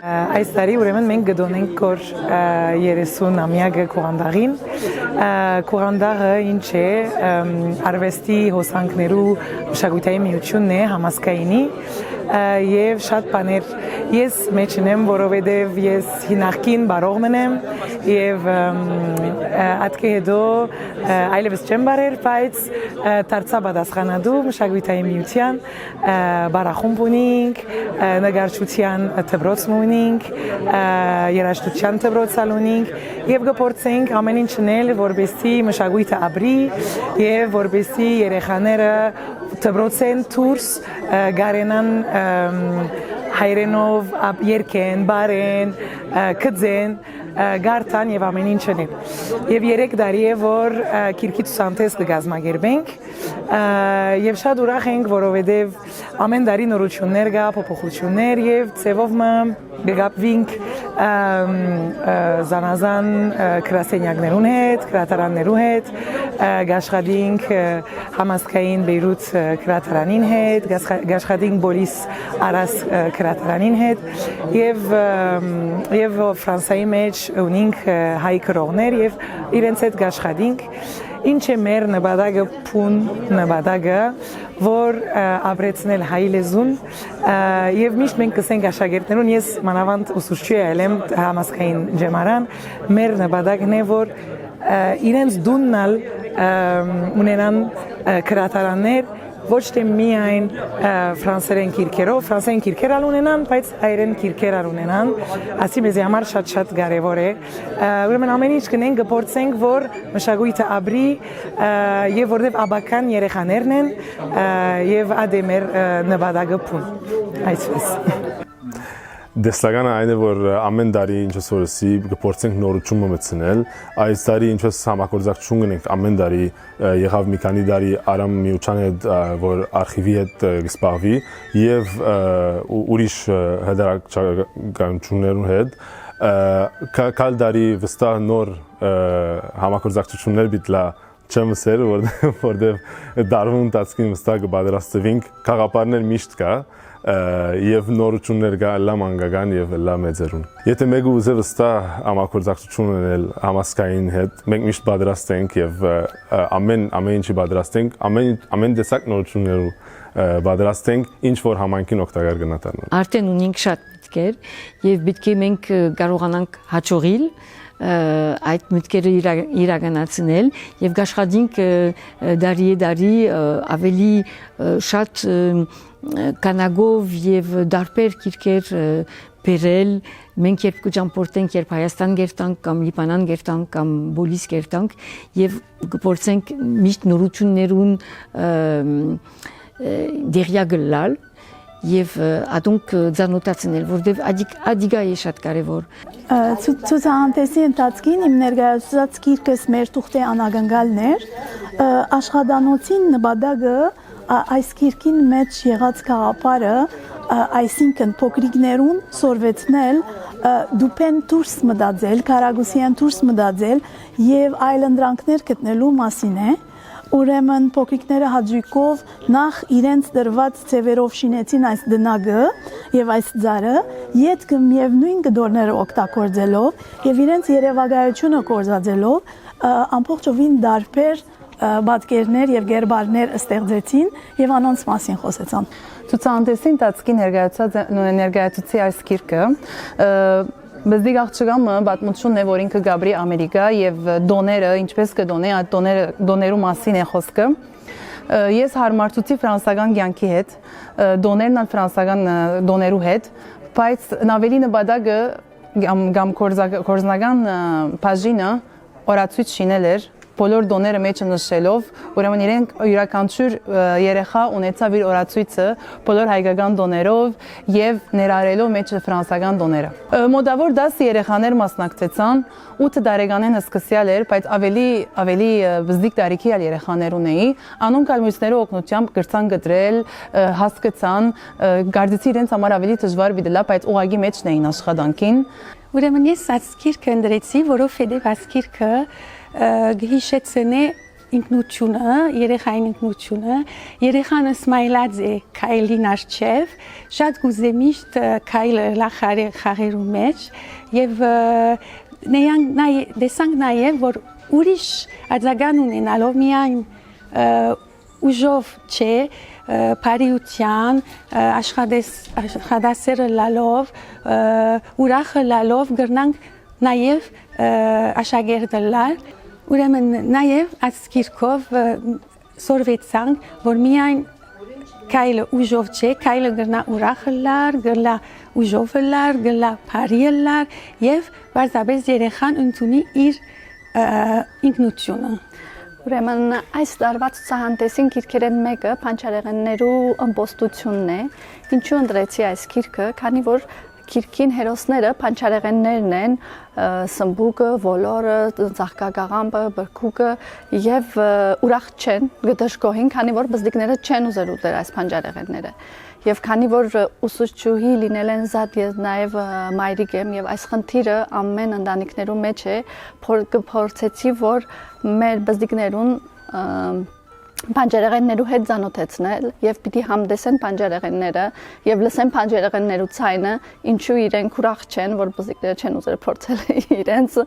Այս տարի ուրեմն մենք գտոնենք կոր 30-ամյակը Քուղանդաղին։ Քուղանդաղը ինչ է արվեստի հոսանքներու մշակութային միությունն է համասկայինի եւ շատ բաներ ես մեջ ունեմ, որովհետեւ ես հինակին բարողմն եմ եւ ատկե հետո այլևս չեմ բարեր, բայց դարձա պատասխանատու մշակութային միության բարախումբ ունենք, նկարչության դպրոցն ունենք, երաժշտության դպրոցալ ունենք եւ գործենք ամեն ինչ անել, որպեսզի մշակույթը ապրի եւ որպեսզի երեխաները դպրոցեն դուրս գարենան հայրենով երկեն, բարեն, կծեն, գարտան եւ ամեն ինչ ունեն։ Եվ 3 տարի է, որ քիրքի ցուցանտես կգազմագերբենք եւ շատ ուրախ ենք, որովհետեւ ամեն տարի նորություններ կա, փոփոխություններ եւ ծևով կգապվենք զանազան գրասենյակներուն հետ, գրադարաններու հետ, գաշխատենք համասկային Բեյրութ գրադարանին հետ, գաշխատենք Բոլիս Արաս գրադարանին հետ եւ Ֆրանսայի մեջ ունենք հայ գրողներ եւ իրենց հետ գաշխատենք։ Ինչ է մեր նպատակը փուն նպատակը, որ ապրեցնել հայ լեզուն եւ միշտ մենք կսենք աշակերտներուն, ես մանավանդ ուսուցչի եմ համասկային ջեմարան, մեր նպատակն է, որ իրենց դուննալ ունենան գրադարաններ ոչ թե միայն ֆրանսերեն քիրքերով, ֆրանսերեն քիրքերալ ունենան, բայց հայերեն քիրքերալ ունենան, ասի մեզ համար շատ կարևոր է։ Ուրեմն ամեն ինչ կնենք կփորձենք, որ մշակույթը ապրի եւ որտեւ աբական երեխաներն են եւ ադե մեր նպատակը փուն։ Այսպես։ Դեսլագանը այն է, որ ամեն տարի ինչպես որսի կփորձենք նորություն մտցնել, այս տարի ինչպես համագործակցություն ունենք ամեն տարի եղավ մի քանի տարի Արամ Միուչյանի հետ, որ արխիվի հետ կսպահվի եւ ուրիշ հդարակություններու հետ կալ տարի վստահ նոր համագործակցություններ բիտլա չեմ ասել, որտեղ դարվում ընթացքին վստահ կպատրաստվենք, խաղապարներ միշտ կա եւ նորություններ կա լա մանգական եւ լա մեծերուն։ Եթե մեկը ուզե վստահ համագործակցություն ունել համասկային հետ, մենք միշտ պատրաստ ենք եւ ամեն ինչի պատրաստ ենք, ամեն տեսակ նորություններու պատրաստ ենք, ինչ որ համայնքին օգտակար կնա։ Արդեն ունենք շատ միտքեր եւ պետք է մենք կարողանանք հաջողել այդ մտքերը իրականացնել եւ աշխատենք դարի ավելի շատ կանագով եւ դարբեր քիրքեր բերել մենք երբ կճամփորդենք երբ Հայաստան գերտանք կամ Լիբանան գերտանք կամ Բոլիս գերտանք եւ գործենք միշտ նորություններուն դերյա գլալ եւ ադունք ցանոթացնել, որտեւ ադիգա է շատ կարեւոր։ Ցուցահանդեսի ընթացքին իմ ներկայացած գիրքս մեր թուղթի անագնգալներ, աշխատանոցին նպատակը այս գիրքին մեջ եղած գաղափարը, այսինքն փոքրիկներուն սորվեցնել դուպեն դուրս մտածել, քարագուսյան դուրս մտածել եւ այլընտրանքներ գտնելու մասին է։ Ուրեմն փոքրիկները հաջիկով նախ իրենց դրված ծևերով շինեցին այս դնագը եւ այս ձարը, ետք միևնույն գդորները օգտագործելով եւ իրենց երևակայությունը կորզածելով ամբողջովին դարբեր պատկերներ եւ գերբարներ ստեղծեցին եւ անոնց մասին խոսեցան։ Ցուցահանդեսի ընթացքի ներկայացուցի այս գիրքը Բզդիկ աղջկամը պատմությունն է, որ ինքը գաբրի Ամերիկա եւ դոները, ինչպես կդոնե, այդ դոներու մասին է խոսքը։ Ես հարմարցուցի ֆրանսական կյանքի հետ, դոներն ան ֆրանսական դոներու հետ, բայց ավելի նպատակը կամ կորզնական բաժինը օրացույց շինել էր, բոլոր դոները մեջը նշելով, ուրեմն իրենք յուրաքանչյուր երեխա ունեցավ իր օրացույցը բոլոր հայկական դոներով եւ ներառելով մեջը ֆրանսական դոները։ Մոտավոր 10 երեխաներ մասնակցեցան, 8 տարեկանեն սկսյալ էր, բայց ավելի բզդիկ տարիքի երեխաներ ունեի, անոնք ալմույսներու օգնությամբ գրցան գտրել, հասկացան, գարձեցի իրենց համար ավելի դժվար բիդլա, բայց ուղագի մեջն էին աշխատանքին։ Ուրեմն ես այս գիրքը ընդրեցի, որովհետեւ այս գիրքը գհիշեցնե ինքնությունը, երեխային ինքնությունը, երեխան սմայլած է քայլին արչև, շատ գուզե միշտ քայլը խաղերու մեջ եւ դեսանք նաեւ որ ուրիշ արձագան ունենալով միայն ուժով չէ, բարիության, աշխատասերը լալով, ուրախը լալով գրնանք նաև աշակերտը լալ, ուրեմն նաև այս գիրքով սորվեցանք, որ միայն քայլը ուժով չէ, քայլը գրնա ուրախը լար, գրնա ուժով լար, գրնա բարիը լար եւ բարձրապես երեխան ընդունի իր ինքնությունը։ Ուրեմն այս տարվա ցուցահանդեսին գիրքերեն մեկը Փանչարեղեններու ըմբոստությունն է։ Ինչու ընտրեցի այս գիրքը, քանի որ գիրքին հերոսները Փանչարեղեններն են, Սմբուկը, Ոլորը, Ծաղկագաղամբը, Բրկուկը եւ ուրախ չեն, գդշկոհին, քանի որ բզդիկները չեն ուզել ուտել այս Փանչարեղենները։ Եվ քանի որ ուսուցչուհի լինել են զատ եւ նաեւ մայրիկ եմ եւ այս խնդիրը ամեն ընտանիքներու մեջ է, փորձեցի որ մեր բզդիկներուն Փանջարեղեններու հետ ծանոթեցնել եւ պիտի համդեսեն փանջարեղենները եւ լսեն փանջարեղեններու ցայնը, ինչու իրենք ուրախ չեն, որ բզդիկները չեն ուզել փորձել իրենց